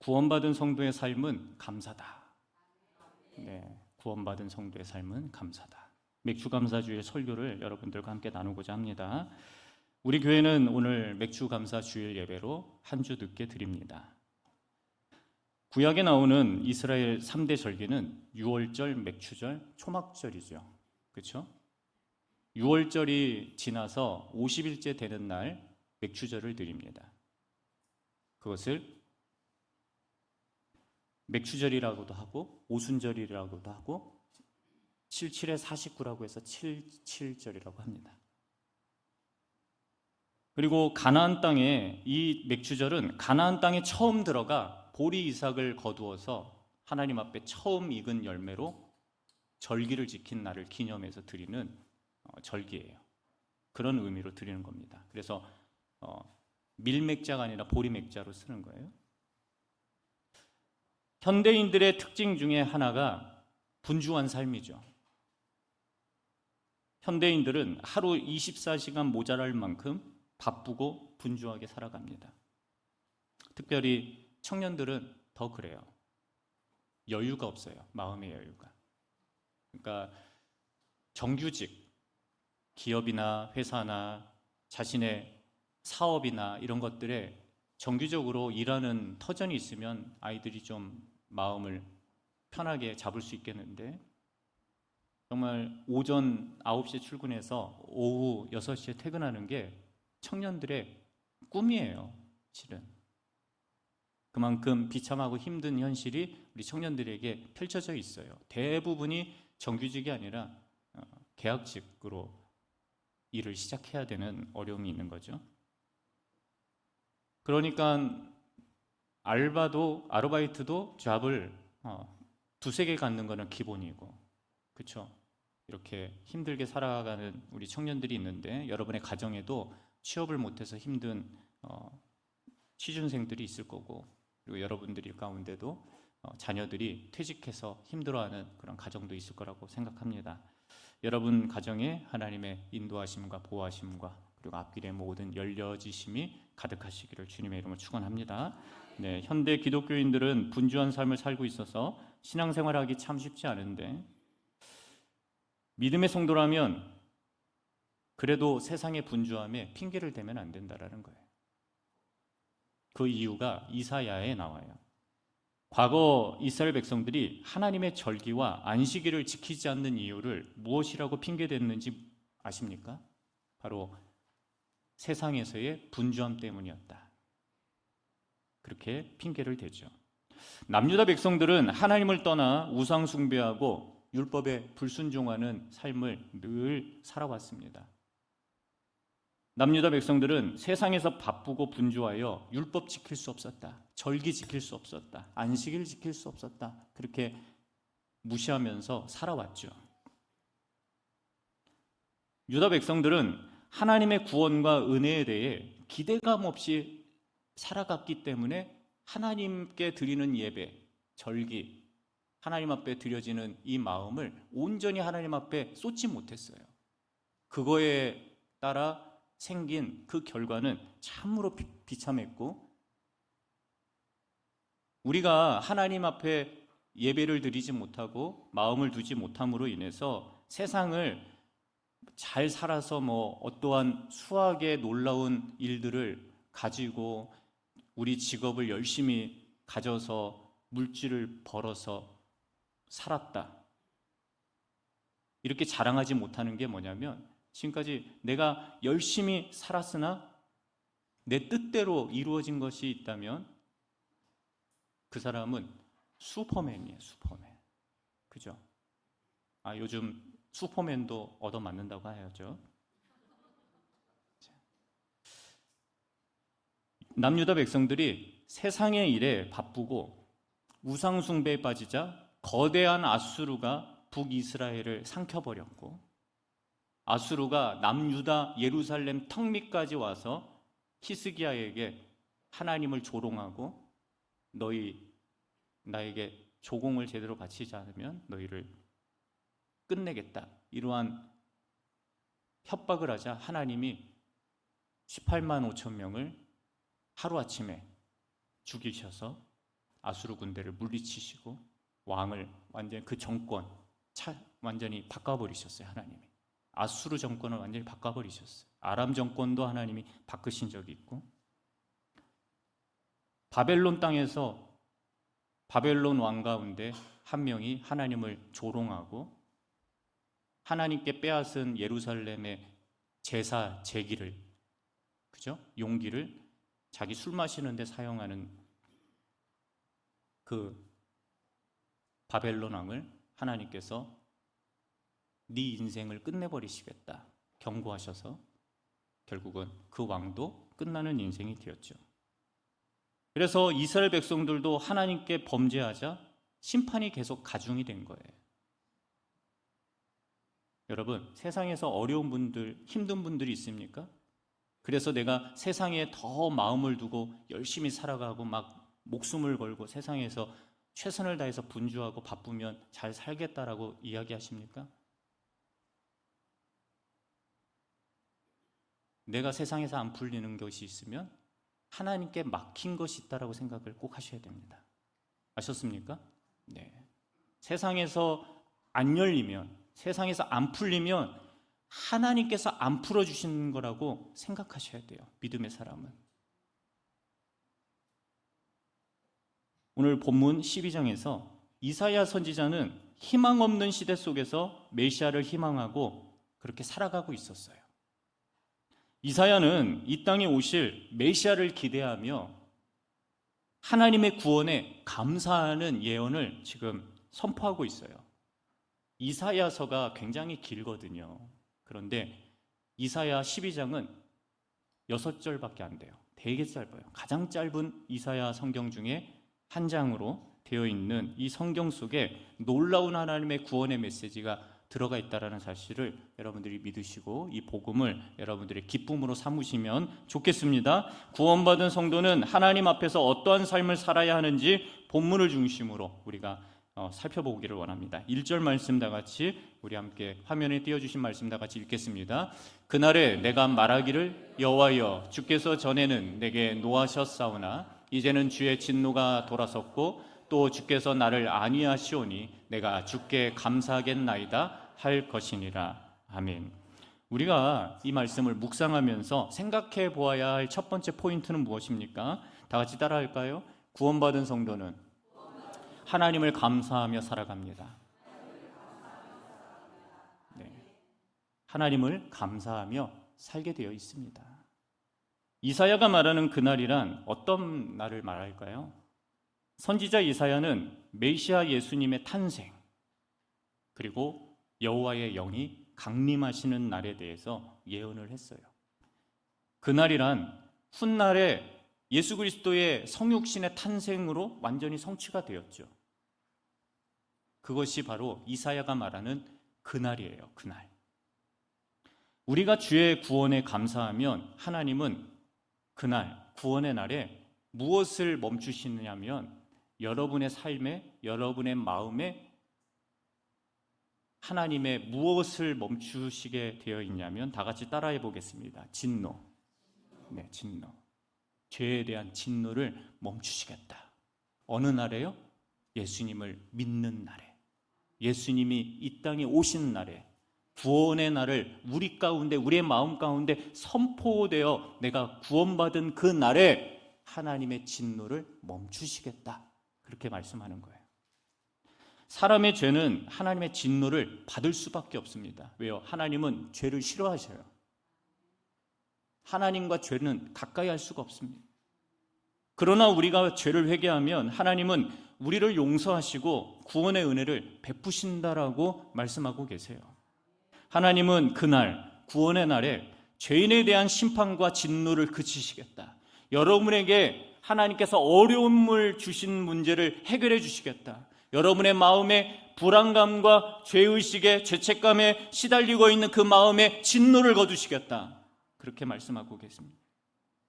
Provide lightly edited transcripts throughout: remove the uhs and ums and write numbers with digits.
구원받은 성도의 삶은 감사다. 네, 구원받은 성도의 삶은 감사다. 맥주감사주일 설교를 여러분들과 함께 나누고자 합니다. 우리 교회는 오늘 맥주감사주일 예배로 한 주 늦게 드립니다. 구약에 나오는 이스라엘 3대 절기는 유월절, 맥추절, 초막절이죠. 그렇죠? 유월절이 지나서 50일째 되는 날 맥추절을 드립니다. 그것을 맥추절이라고도 하고 오순절이라고도 하고 77에 49라고 해서 77절이라고 합니다. 그리고 가나안 땅에 이 맥추절은 가나안 땅에 처음 들어가 보리 이삭을 거두어서 하나님 앞에 처음 익은 열매로 절기를 지킨 날을 기념해서 드리는 절기예요. 그런 의미로 드리는 겁니다. 그래서 밀맥자가 아니라 보리맥자로 쓰는 거예요. 현대인들의 특징 중에 하나가 분주한 삶이죠. 현대인들은 하루 24시간 모자랄 만큼 바쁘고 분주하게 살아갑니다. 특별히 청년들은 더 그래요. 여유가 없어요. 마음의 여유가. 그러니까 정규직, 기업이나 회사나 자신의 사업이나 이런 것들에 정규적으로 일하는 터전이 있으면 아이들이 좀 마음을 편하게 잡을 수 있겠는데, 정말 오전 9시에 출근해서 오후 6시에 퇴근하는 게 청년들의 꿈이에요. 실은 그만큼 비참하고 힘든 현실이 우리 청년들에게 펼쳐져 있어요. 대부분이 정규직이 아니라 계약직으로 일을 시작해야 되는 어려움이 있는 거죠. 그러니까 아르바이트도 잡을 두세 개 갖는 거는 기본이고, 그렇죠? 이렇게 힘들게 살아가는 우리 청년들이 있는데, 여러분의 가정에도 취업을 못해서 힘든 취준생들이 있을 거고, 그리고 여러분들 가운데도 자녀들이 퇴직해서 힘들어하는 그런 가정도 있을 거라고 생각합니다. 여러분 가정에 하나님의 인도하심과 보호하심과 그리고 앞길의 모든 열려지심이 가득하시기를 주님의 이름으로 축원합니다. 네, 현대 기독교인들은 분주한 삶을 살고 있어서 신앙생활하기 참 쉽지 않은데, 믿음의 성도라면 그래도 세상의 분주함에 핑계를 대면 안 된다라는 거예요. 그 이유가 이사야에 나와요. 과거 이스라엘 백성들이 하나님의 절기와 안식일을 지키지 않는 이유를 무엇이라고 핑계댔는지 아십니까? 바로 세상에서의 분주함 때문이었다. 그렇게 핑계를 대죠. 남유다 백성들은 하나님을 떠나 우상 숭배하고 율법에 불순종하는 삶을 늘 살아왔습니다. 남유다 백성들은 세상에서 바쁘고 분주하여 율법 지킬 수 없었다, 절기 지킬 수 없었다, 안식일 지킬 수 없었다, 그렇게 무시하면서 살아왔죠. 유다 백성들은 하나님의 구원과 은혜에 대해 기대감 없이 살아갔기 때문에 하나님께 드리는 예배, 절기, 하나님 앞에 드려지는 이 마음을 온전히 하나님 앞에 쏟지 못했어요. 그거에 따라 생긴 그 결과는 참으로 비참했고, 우리가 하나님 앞에 예배를 드리지 못하고 마음을 두지 못함으로 인해서 세상을 잘 살아서 어떠한 수학의 놀라운 일들을 가지고 우리 직업을 열심히 가져서 물질을 벌어서 살았다, 이렇게 자랑하지 못하는 게 뭐냐면, 지금까지 내가 열심히 살았으나 내 뜻대로 이루어진 것이 있다면 그 사람은 슈퍼맨이에요. 슈퍼맨. 그죠? 요즘 슈퍼맨도 얻어맞는다고 하죠. 남유다 백성들이 세상의 일에 바쁘고 우상 숭배에 빠지자 거대한 아수르가 북이스라엘을 삼켜버렸고, 아수르가 남유다 예루살렘 턱 밑까지 와서 히스기야에게 하나님을 조롱하고, 너희 나에게 조공을 제대로 바치지 않으면 너희를 끝내겠다, 이러한 협박을 하자 하나님이 18만 5천 명을 하루아침에 죽이셔서 아수르 군대를 물리치시고 왕을 완전히 그 정권 완전히 바꿔버리셨어요. 하나님이 아수르 정권을 완전히 바꿔버리셨어요. 아람 정권도 하나님이 바꾸신 적이 있고, 바벨론 땅에서 바벨론 왕 가운데 한 명이 하나님을 조롱하고 하나님께 빼앗은 예루살렘의 제사 제기를, 그죠? 용기를 자기 술 마시는 데 사용하는 그 바벨론 왕을 하나님께서 네 인생을 끝내버리시겠다 경고하셔서 결국은 그 왕도 끝나는 인생이 되었죠. 그래서 이스라엘 백성들도 하나님께 범죄하자 심판이 계속 가중이 된 거예요. 여러분, 세상에서 어려운 분들, 힘든 분들이 있습니까? 그래서 내가 세상에 더 마음을 두고 열심히 살아가고 막 목숨을 걸고 세상에서 최선을 다해서 분주하고 바쁘면 잘 살겠다라고 이야기하십니까? 내가 세상에서 안 풀리는 것이 있으면 하나님께 막힌 것이 있다라고 생각을 꼭 하셔야 됩니다. 아셨습니까? 네. 세상에서 안 열리면, 세상에서 안 풀리면 하나님께서 안 풀어주시는 거라고 생각하셔야 돼요. 믿음의 사람은. 오늘 본문 12장에서 이사야 선지자는 희망 없는 시대 속에서 메시아를 희망하고 그렇게 살아가고 있었어요. 이사야는 이 땅에 오실 메시아를 기대하며 하나님의 구원에 감사하는 예언을 지금 선포하고 있어요. 이사야서가 굉장히 길거든요. 그런데 이사야 12장은 6절밖에 안 돼요. 되게 짧아요. 가장 짧은 이사야 성경 중에 한 장으로 되어 있는 이 성경 속에 놀라운 하나님의 구원의 메시지가 들어가 있다는 사실을 여러분들이 믿으시고 이 복음을 여러분들의 기쁨으로 삼으시면 좋겠습니다. 구원받은 성도는 하나님 앞에서 어떠한 삶을 살아야 하는지 본문을 중심으로 우리가 살펴보기를 원합니다. 1절 말씀 다 같이 우리 함께 화면에 띄워주신 말씀 다 같이 읽겠습니다. 그날에 내가 말하기를 여호와여 주께서 전에는 내게 노하셨사오나 이제는 주의 진노가 돌아섰고 또 주께서 나를 안위하시오니 내가 주께 감사하겠나이다 할 것이니라. 아멘. 우리가 이 말씀을 묵상하면서 생각해 보아야 할 첫 번째 포인트는 무엇입니까? 다 같이 따라할까요? 구원받은 성도는 하나님을 감사하며 살아갑니다. 네. 하나님을 감사하며 살게 되어 있습니다. 이사야가 말하는 그날이란 어떤 날을 말할까요? 선지자 이사야는 메시아 예수님의 탄생 그리고 여호와의 영이 강림하시는 날에 대해서 예언을 했어요. 그날이란 훗날에 예수 그리스도의 성육신의 탄생으로 완전히 성취가 되었죠. 그것이 바로 이사야가 말하는 그날이에요. 그날. 우리가 주의 구원에 감사하면 하나님은 그날 구원의 날에 무엇을 멈추시느냐면 여러분의 삶에, 여러분의 마음에 하나님의 무엇을 멈추시게 되어 있냐면 다 같이 따라해 보겠습니다. 진노. 네, 진노. 죄에 대한 진노를 멈추시겠다. 어느 날에요? 예수님을 믿는 날에. 예수님이 이 땅에 오신 날에, 구원의 날을 우리 가운데, 우리의 마음 가운데 선포되어 내가 구원받은 그 날에 하나님의 진노를 멈추시겠다. 그렇게 말씀하는 거예요. 사람의 죄는 하나님의 진노를 받을 수밖에 없습니다. 왜요? 하나님은 죄를 싫어하셔요. 하나님과 죄는 가까이 할 수가 없습니다. 그러나 우리가 죄를 회개하면 하나님은 우리를 용서하시고 구원의 은혜를 베푸신다라고 말씀하고 계세요. 하나님은 그날, 구원의 날에 죄인에 대한 심판과 진노를 그치시겠다. 여러분에게 하나님께서 어려움을 주신 문제를 해결해 주시겠다. 여러분의 마음에 불안감과 죄의식에 죄책감에 시달리고 있는 그 마음에 진노를 거두시겠다. 그렇게 말씀하고 계십니다.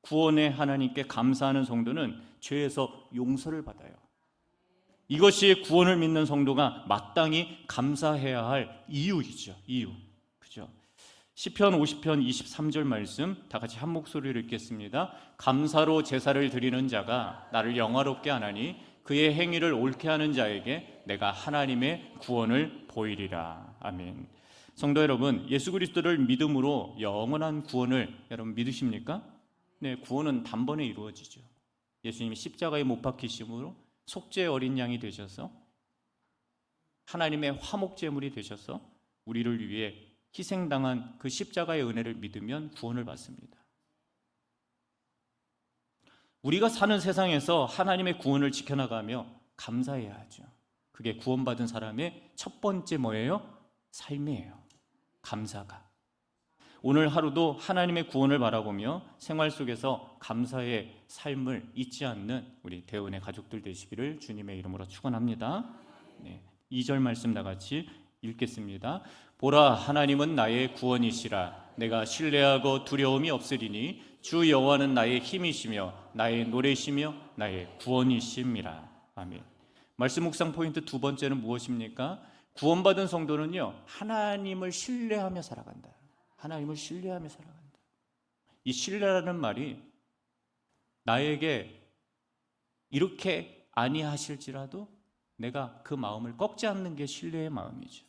구원의 하나님께 감사하는 성도는 죄에서 용서를 받아요. 이것이 구원을 믿는 성도가 마땅히 감사해야 할 이유이죠. 이유. 그죠? 시편 50편 23절 말씀 다 같이 한 목소리로 읽겠습니다. 감사로 제사를 드리는 자가 나를 영화롭게 하나니 그의 행위를 옳게 하는 자에게 내가 하나님의 구원을 보이리라. 아멘. 성도 여러분, 예수 그리스도를 믿음으로 영원한 구원을 여러분 믿으십니까? 네, 구원은 단번에 이루어지죠. 예수님이 십자가에 못 박히심으로 속죄 어린 양이 되셔서 하나님의 화목제물이 되셔서 우리를 위해 희생당한 그 십자가의 은혜를 믿으면 구원을 받습니다. 우리가 사는 세상에서 하나님의 구원을 지켜나가며 감사해야 하죠. 그게 구원받은 사람의 첫 번째 뭐예요? 삶이에요. 감사가. 오늘 하루도 하나님의 구원을 바라보며 생활 속에서 감사의 삶을 잊지 않는 우리 대원의 가족들 되시기를 주님의 이름으로 축원합니다. 네, 2절 말씀 다 같이 읽겠습니다. 보라, 하나님은 나의 구원이시라. 내가 신뢰하고 두려움이 없으리니 주 여호와는 나의 힘이시며 나의 노래시며 나의 구원이심이라. 아멘. 말씀 묵상 포인트 두 번째는 무엇입니까? 구원받은 성도는요, 하나님을 신뢰하며 살아간다. 하나님을 신뢰하며 살아간다. 이 신뢰라는 말이 나에게 이렇게 아니하실지라도 내가 그 마음을 꺾지 않는 게 신뢰의 마음이죠.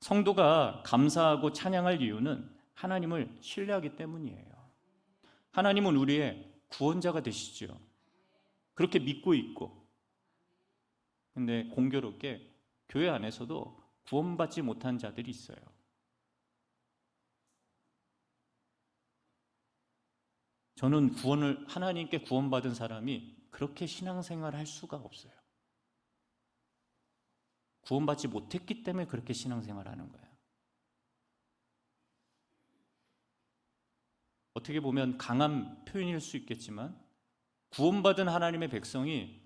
성도가 감사하고 찬양할 이유는 하나님을 신뢰하기 때문이에요. 하나님은 우리의 구원자가 되시죠. 그렇게 믿고 있고. 근데 공교롭게 교회 안에서도 구원받지 못한 자들이 있어요. 저는 하나님께 구원받은 사람이 그렇게 신앙생활을 할 수가 없어요. 구원받지 못했기 때문에 그렇게 신앙생활을 하는 거예요. 어떻게 보면 강한 표현일 수 있겠지만 구원받은 하나님의 백성이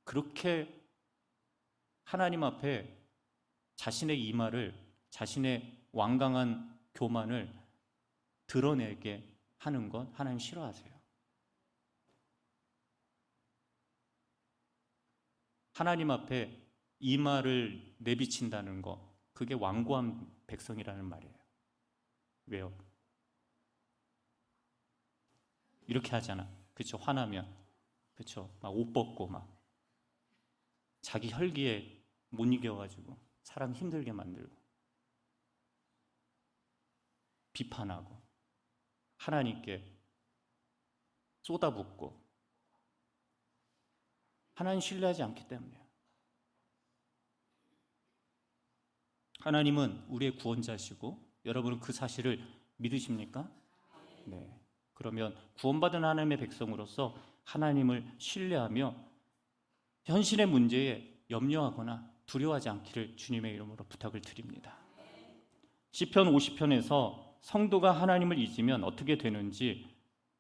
그렇게 하나님 앞에 자신의 이마를, 자신의 완강한 교만을 드러내게 하는 건 하나님 싫어하세요. 하나님 앞에 이마를 내비친다는 거, 그게 완고한 백성이라는 말이에요. 왜요? 이렇게 하잖아. 그렇죠? 화나면, 그렇죠? 막 옷 벗고 막 자기 혈기에 못 이겨가지고 사람 힘들게 만들고 비판하고 하나님께 쏟아붓고 하나님 신뢰하지 않기 때문이에요. 하나님은 우리의 구원자시고 여러분은 그 사실을 믿으십니까? 네. 그러면 구원받은 하나님의 백성으로서 하나님을 신뢰하며 현실의 문제에 염려하거나 두려워하지 않기를 주님의 이름으로 부탁을 드립니다. 시편 50편에서 성도가 하나님을 잊으면 어떻게 되는지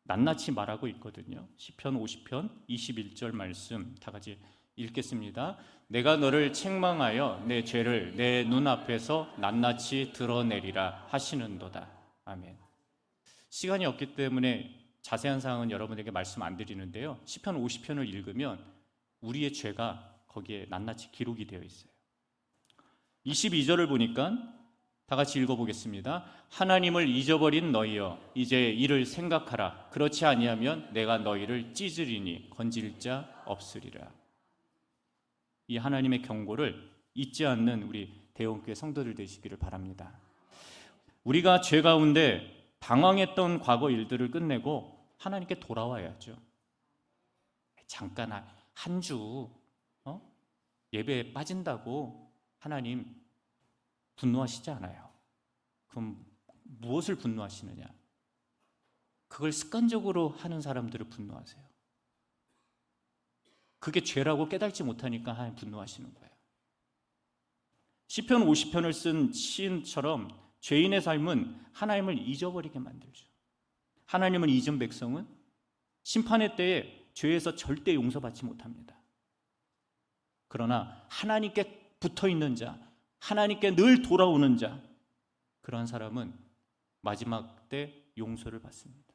낱낱이 말하고 있거든요. 시편 50편 21절 말씀 다 같이 읽겠습니다. 내가 너를 책망하여 내 죄를 내 눈앞에서 낱낱이 드러내리라 하시는도다. 아멘. 시간이 없기 때문에 자세한 사항은 여러분에게 말씀 안 드리는데요. 시편 50편을 읽으면 우리의 죄가 거기에 낱낱이 기록이 되어 있어요. 22절을 보니까 다 같이 읽어보겠습니다. 하나님을 잊어버린 너희여 이제 이를 생각하라. 그렇지 아니하면 내가 너희를 찢으리니 건질 자 없으리라. 이 하나님의 경고를 잊지 않는 우리 대원교회 성도들 되시기를 바랍니다. 우리가 죄 가운데 방황했던 과거 일들을 끝내고 하나님께 돌아와야죠. 잠깐 한 주 예배에 빠진다고 하나님 분노하시지 않아요. 그럼 무엇을 분노하시느냐? 그걸 습관적으로 하는 사람들을 분노하세요. 그게 죄라고 깨닫지 못하니까 하나님 분노하시는 거예요. 시편 50편을 쓴 시인처럼 죄인의 삶은 하나님을 잊어버리게 만들죠. 하나님을 잊은 백성은 심판의 때에 죄에서 절대 용서받지 못합니다. 그러나 하나님께 붙어있는 자, 하나님께 늘 돌아오는 자, 그런 사람은 마지막 때 용서를 받습니다.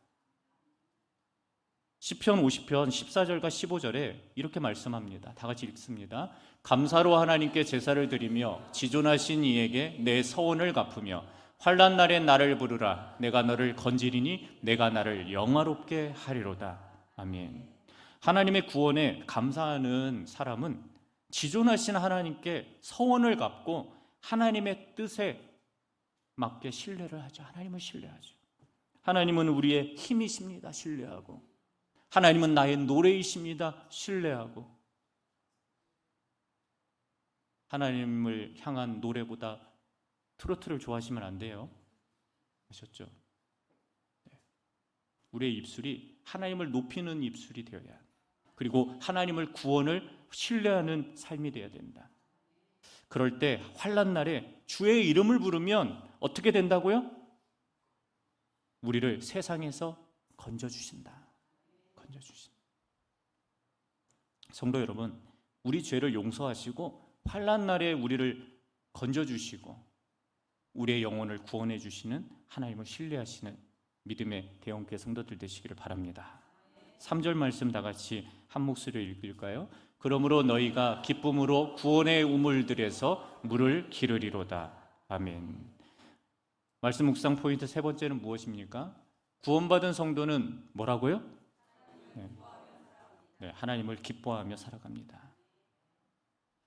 시편 50편 14절과 15절에 이렇게 말씀합니다. 다 같이 읽습니다. 감사로 하나님께 제사를 드리며 지존하신 이에게 내 서원을 갚으며 환난 날에 나를 부르라. 내가 너를 건지리니 내가 나를 영화롭게 하리로다. 아멘. 하나님의 구원에 감사하는 사람은 지존하신 하나님께 서원을 갚고 하나님의 뜻에 맞게 신뢰를 하죠. 하나님을 신뢰하죠. 하나님은 우리의 힘이십니다. 신뢰하고. 하나님은 나의 노래이십니다. 신뢰하고. 하나님을 향한 노래보다 트로트를 좋아하시면 안 돼요. 아셨죠? 우리의 입술이 하나님을 높이는 입술이 되어야 합니다. 그리고 하나님을 구원을 신뢰하는 삶이 되어야 된다. 그럴 때 환난 날에 주의 이름을 부르면 어떻게 된다고요? 우리를 세상에서 건져주신다. 건져주신다. 성도 여러분, 우리 죄를 용서하시고 환난 날에 우리를 건져주시고 우리의 영혼을 구원해 주시는 하나님을 신뢰하시는 믿음의 대형교회 성도들 되시기를 바랍니다. 3절 말씀 다 같이 한 목소리로 읽을까요? 그러므로 너희가 기쁨으로 구원의 우물들에서 물을 기르리로다. 아멘. 말씀 묵상 포인트 세 번째는 무엇입니까? 구원받은 성도는 뭐라고요? 네, 하나님을 기뻐하며 살아갑니다.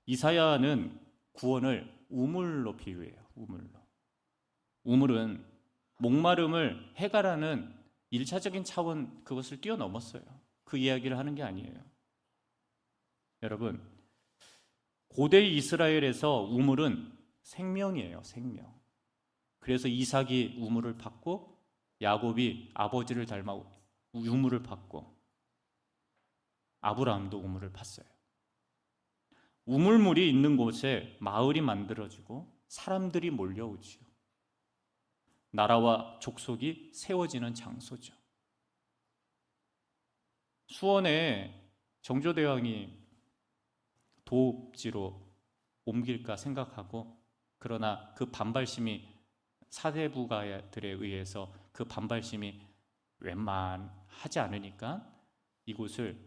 이사야는 구원을 우물로 비유해요. 우물로. 우물은 목마름을 해결하는 1차적인 차원, 그것을 뛰어넘었어요. 그 이야기를 하는 게 아니에요. 여러분, 고대 이스라엘에서 우물은 생명이에요. 생명. 그래서 이삭이 우물을 팠고 야곱이 아버지를 닮아 우물을 팠고 아브라함도 우물을 팠어요. 우물물이 있는 곳에 마을이 만들어지고 사람들이 몰려오지요. 나라와 족속이 세워지는 장소죠. 수원에 정조대왕이 도읍지로 옮길까 생각하고, 그러나 그 반발심이 사대부가들에 의해서 그 반발심이 웬만하지 않으니까 이곳을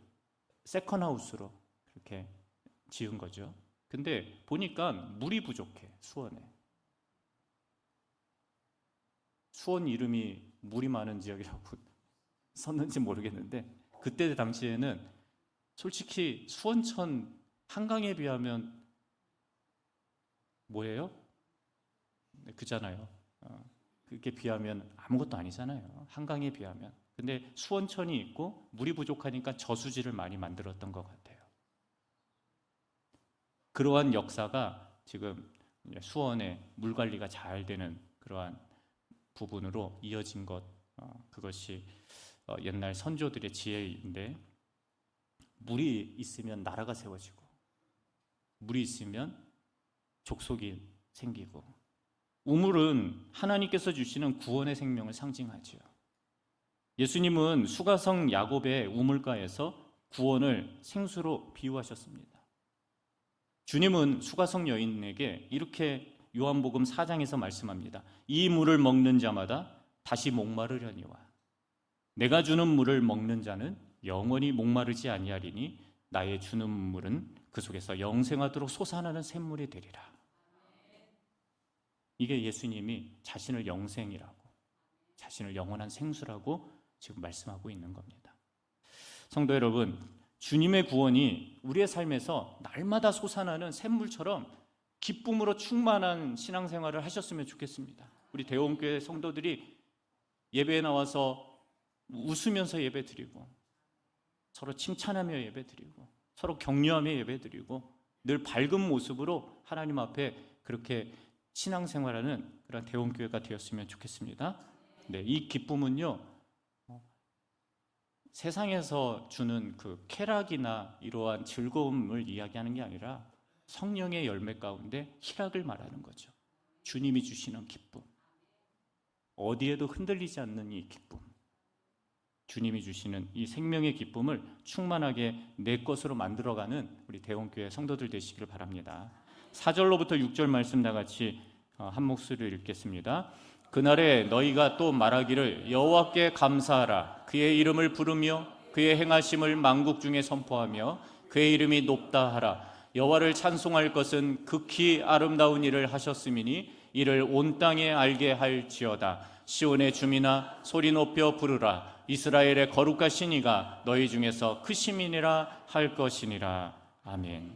세컨하우스로 그렇게 지은 거죠. 근데 보니까 물이 부족해. 수원 이름이 물이 많은 지역이라고 썼는지 모르겠는데, 그때 당시에는 솔직히 수원천 한강에 비하면 뭐예요? 그잖아요. 그게 비하면 아무것도 아니잖아요. 한강에 비하면. 근데 수원천이 있고 물이 부족하니까 저수지를 많이 만들었던 것 같아요. 그러한 역사가 지금 수원의 물 관리가 잘 되는 그러한 부분으로 이어진 것, 그것이 옛날 선조들의 지혜인데, 물이 있으면 나라가 세워지고 물이 있으면 족속이 생기고, 우물은 하나님께서 주시는 구원의 생명을 상징하죠. 예수님은 수가성 야곱의 우물가에서 구원을 생수로 비유하셨습니다. 주님은 수가성 여인에게 이렇게 요한복음 4장에서 말씀합니다. 이 물을 먹는 자마다 다시 목마르려니와 내가 주는 물을 먹는 자는 영원히 목마르지 아니하리니 나의 주는 물은 그 속에서 영생하도록 솟아나는 샘물이 되리라. 이게 예수님이 자신을 영생이라고, 자신을 영원한 생수라고 지금 말씀하고 있는 겁니다. 성도 여러분, 주님의 구원이 우리의 삶에서 날마다 솟아나는 샘물처럼 기쁨으로 충만한 신앙생활을 하셨으면 좋겠습니다. 우리 대원교회 성도들이 예배에 나와서 웃으면서 예배드리고, 서로 칭찬하며 예배드리고, 서로 격려하며 예배드리고, 늘 밝은 모습으로 하나님 앞에 그렇게 신앙생활하는 그런 대원교회가 되었으면 좋겠습니다. 네, 이 기쁨은요, 세상에서 주는 그 쾌락이나 이러한 즐거움을 이야기하는 게 아니라 성령의 열매 가운데 희락을 말하는 거죠. 주님이 주시는 기쁨, 어디에도 흔들리지 않는 이 기쁨, 주님이 주시는 이 생명의 기쁨을 충만하게 내 것으로 만들어가는 우리 대원교회 성도들 되시기를 바랍니다. 4절로부터 6절 말씀 다 같이 한 목소리로 읽겠습니다. 그날에 너희가 또 말하기를 여호와께 감사하라. 그의 이름을 부르며 그의 행하심을 만국 중에 선포하며 그의 이름이 높다 하라. 여호와를 찬송할 것은 극히 아름다운 일을 하셨음이니 이를 온 땅에 알게 할지어다. 시온의 주민아 소리 높여 부르라. 이스라엘의 거룩하신 이가 너희 중에서 크심이니라 할 것이니라. 아멘.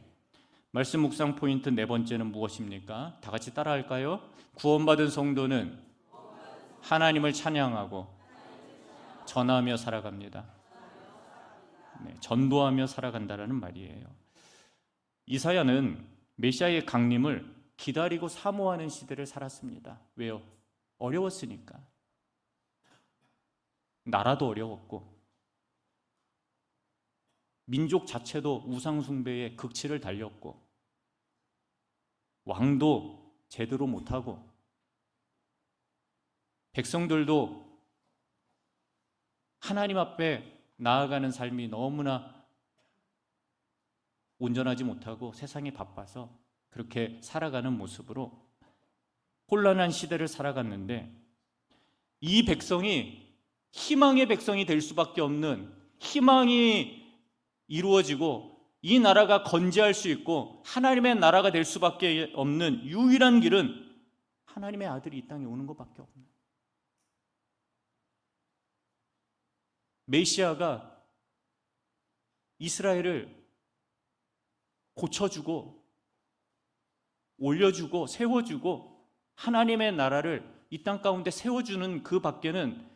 말씀 묵상 포인트 네 번째는 무엇입니까? 다 같이 따라할까요? 구원받은 성도는 하나님을 찬양하고 전하며 살아갑니다. 네, 전도하며 살아간다라는 말이에요. 이사야는 메시아의 강림을 기다리고 사모하는 시대를 살았습니다. 왜요? 어려웠으니까. 나라도 어려웠고 민족 자체도 우상 숭배의 극치를 달렸고 왕도 제대로 못하고 백성들도 하나님 앞에 나아가는 삶이 너무나 온전하지 못하고 세상에 바빠서 그렇게 살아가는 모습으로 혼란한 시대를 살아갔는데, 이 백성이 희망의 백성이 될 수밖에 없는, 희망이 이루어지고 이 나라가 건재할 수 있고 하나님의 나라가 될 수밖에 없는 유일한 길은 하나님의 아들이 이 땅에 오는 것밖에 없는, 메시아가 이스라엘을 고쳐주고 올려주고 세워주고 하나님의 나라를 이 땅 가운데 세워주는 그 밖에는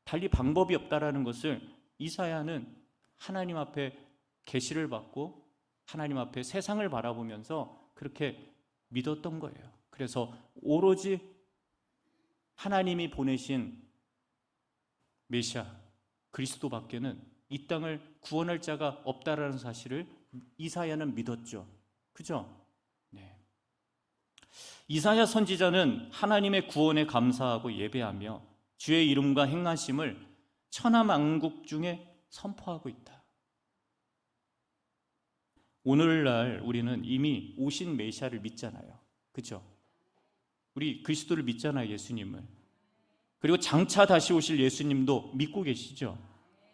달리 방법이 없다라는 것을 이사야는 하나님 앞에 계시를 받고 하나님 앞에 세상을 바라보면서 그렇게 믿었던 거예요. 그래서 오로지 하나님이 보내신 메시아 그리스도밖에는 이 땅을 구원할 자가 없다라는 사실을 이사야는 믿었죠. 그죠? 네. 이사야 선지자는 하나님의 구원에 감사하고 예배하며 주의 이름과 행하심을 천하만국 중에 선포하고 있다. 오늘날 우리는 이미 오신 메시아를 믿잖아요. 그죠? 우리 그리스도를 믿잖아요. 예수님을. 그리고 장차 다시 오실 예수님도 믿고 계시죠?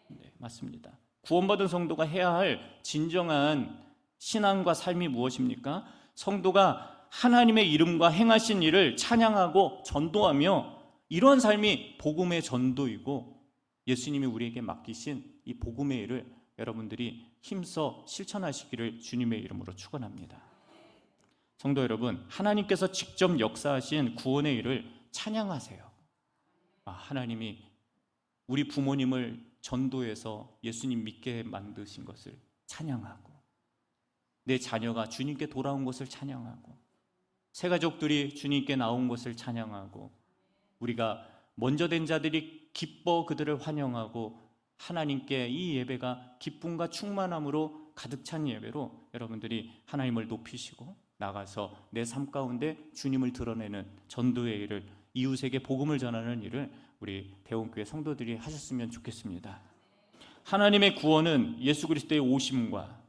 네, 맞습니다. 구원받은 성도가 해야 할 진정한 신앙과 삶이 무엇입니까? 성도가 하나님의 이름과 행하신 일을 찬양하고 전도하며, 이러한 삶이 복음의 전도이고 예수님이 우리에게 맡기신 이 복음의 일을 여러분들이 힘써 실천하시기를 주님의 이름으로 축원합니다. 성도 여러분, 하나님께서 직접 역사하신 구원의 일을 찬양하세요. 하나님이 우리 부모님을 전도해서 예수님 믿게 만드신 것을 찬양하고, 내 자녀가 주님께 돌아온 것을 찬양하고, 새 가족들이 주님께 나온 것을 찬양하고, 우리가 먼저 된 자들이 기뻐 그들을 환영하고, 하나님께 이 예배가 기쁨과 충만함으로 가득 찬 예배로 여러분들이 하나님을 높이시고 나가서 내 삶 가운데 주님을 드러내는 전도의 일을, 이웃에게 복음을 전하는 일을 우리 대원교회 성도들이 하셨으면 좋겠습니다. 하나님의 구원은 예수 그리스도의 오심과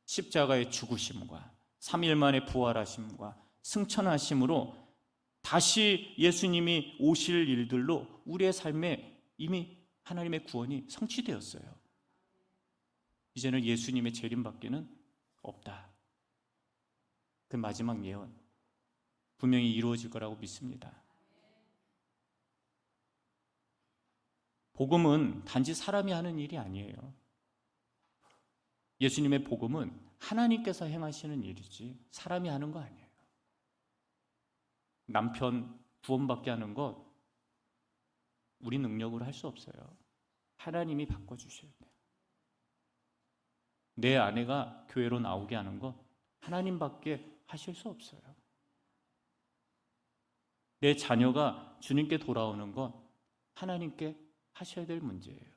십자가의 죽으심과 3일 만에 부활하심과 승천하심으로 다시 예수님이 오실 일들로 우리의 삶에 이미 하나님의 구원이 성취되었어요. 이제는 예수님의 재림밖에는 없다. 그 마지막 예언 분명히 이루어질 거라고 믿습니다. 복음은 단지 사람이 하는 일이 아니에요. 예수님의 복음은 하나님께서 행하시는 일이지 사람이 하는 거 아니에요. 남편 구원받게 하는 것 우리 능력으로 할 수 없어요. 하나님이 바꿔주셔야 돼요. 내 아내가 교회로 나오게 하는 것 하나님밖에 하실 수 없어요. 내 자녀가 주님께 돌아오는 것 하나님께 하셔야 될 문제예요.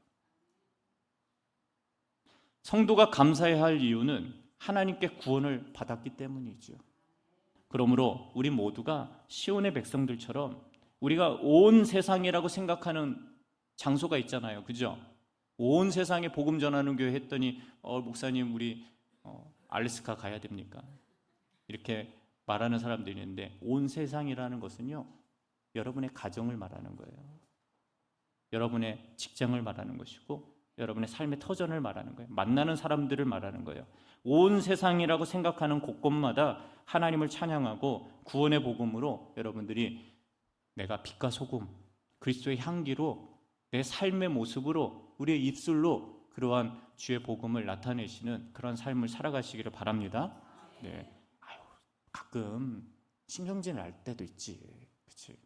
성도가 감사해야 할 이유는 하나님께 구원을 받았기 때문이죠. 그러므로 우리 모두가 시온의 백성들처럼 우리가 온 세상이라고 생각하는 장소가 있잖아요. 그죠? 온 세상에 복음 전하는 교회 했더니 목사님 우리 알래스카 가야 됩니까? 이렇게 말하는 사람들이 있는데, 온 세상이라는 것은요 여러분의 가정을 말하는 거예요. 여러분의 직장을 말하는 것이고 여러분의 삶의 터전을 말하는 거예요. 만나는 사람들을 말하는 거예요. 온 세상이라고 생각하는 곳곳마다 하나님을 찬양하고 구원의 복음으로 여러분들이 내가 빛과 소금 그리스도의 향기로 내 삶의 모습으로, 우리의 입술로 그러한 주의 복음을 나타내시는 그런 삶을 살아가시기를 바랍니다. 네. 아유, 가끔 신경질 날 때도 있지. 그치?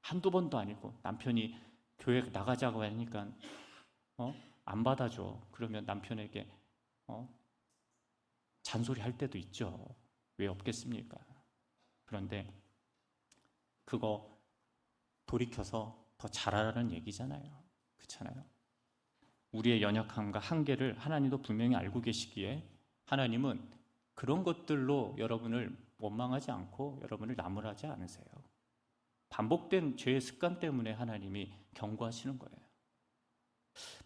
한두 번도 아니고 남편이 교회 나가자고 하니까 안 받아줘. 그러면 남편에게 잔소리 할 때도 있죠. 왜 없겠습니까? 그런데 그거 돌이켜서 더 잘하라는 얘기잖아요. 그렇잖아요. 우리의 연약함과 한계를 하나님도 분명히 알고 계시기에 하나님은 그런 것들로 여러분을 원망하지 않고 여러분을 나무라지 않으세요. 반복된 죄의 습관 때문에 하나님이 경고하시는 거예요.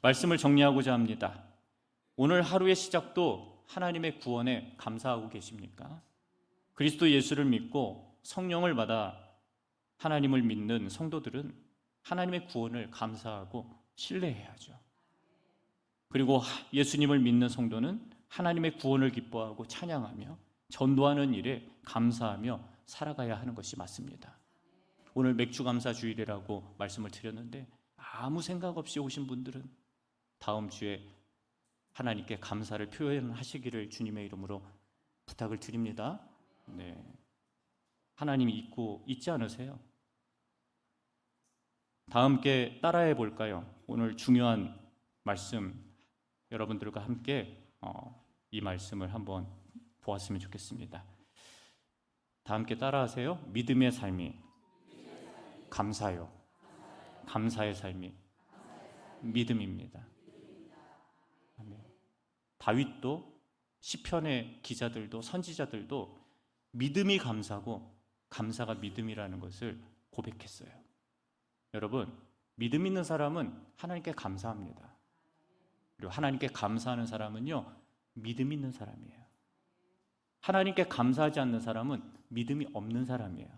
말씀을 정리하고자 합니다. 오늘 하루의 시작도 하나님의 구원에 감사하고 계십니까? 그리스도 예수를 믿고 성령을 받아 하나님을 믿는 성도들은 하나님의 구원을 감사하고 신뢰해야죠. 그리고 예수님을 믿는 성도는 하나님의 구원을 기뻐하고 찬양하며 전도하는 일에 감사하며 살아가야 하는 것이 맞습니다. 오늘 맥주감사 주일이라고 말씀을 드렸는데 아무 생각 없이 오신 분들은 다음 주에 하나님께 감사를 표현하시기를 주님의 이름으로 부탁을 드립니다. 네. 하나님이 잊지 않으세요. 다 함께 따라해 볼까요? 오늘 중요한 말씀 여러분들과 함께 이 말씀을 한번 보았으면 좋겠습니다. 다 함께 따라하세요. 믿음의 삶이 감사요. 감사의 삶이 믿음입니다. 아멘. 다윗도 시편의 기자들도 선지자들도 믿음이 감사고 감사가 믿음이라는 것을 고백했어요. 여러분, 믿음 있는 사람은 하나님께 감사합니다. 그리고 하나님께 감사하는 사람은요, 믿음 있는 사람이에요. 하나님께 감사하지 않는 사람은 믿음이 없는 사람이에요.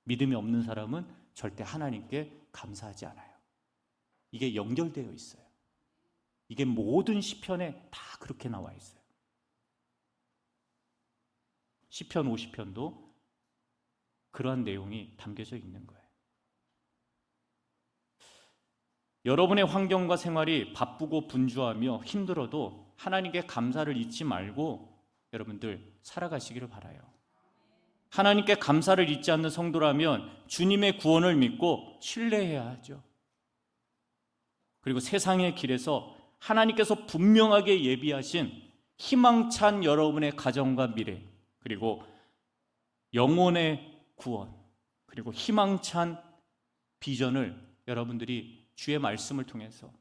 믿음이 없는 사람은 절대 하나님께 감사하지 않아요. 이게 연결되어 있어요. 이게 모든 시편에 다 그렇게 나와 있어요. 시편 50편도 그러한 내용이 담겨져 있는 거예요. 여러분의 환경과 생활이 바쁘고 분주하며 힘들어도 하나님께 감사를 잊지 말고 여러분들 살아가시기를 바라요. 하나님께 감사를 잊지 않는 성도라면 주님의 구원을 믿고 신뢰해야 하죠. 그리고 세상의 길에서 하나님께서 분명하게 예비하신 희망찬 여러분의 가정과 미래, 그리고 영혼의 구원, 그리고 희망찬 비전을 여러분들이 주의 말씀을 통해서,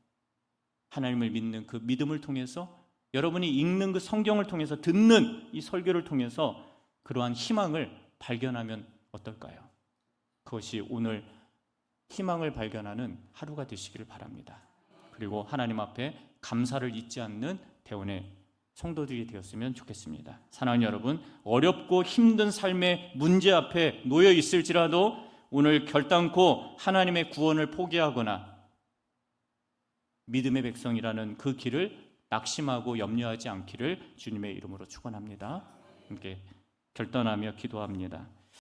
하나님을 믿는 그 믿음을 통해서, 여러분이 읽는 그 성경을 통해서, 듣는 이 설교를 통해서 그러한 희망을 발견하면 어떨까요? 그것이 오늘 희망을 발견하는 하루가 되시기를 바랍니다. 그리고 하나님 앞에 감사를 잊지 않는 대원의 성도들이 되었으면 좋겠습니다. 사랑하는 여러분, 어렵고 힘든 삶의 문제 앞에 놓여 있을지라도 오늘 결단코 하나님의 구원을 포기하거나 믿음의 백성이라는 그 길을 낙심하고 염려하지 않기를 주님의 이름으로 축원합니다. 함께 결단하며 기도합니다.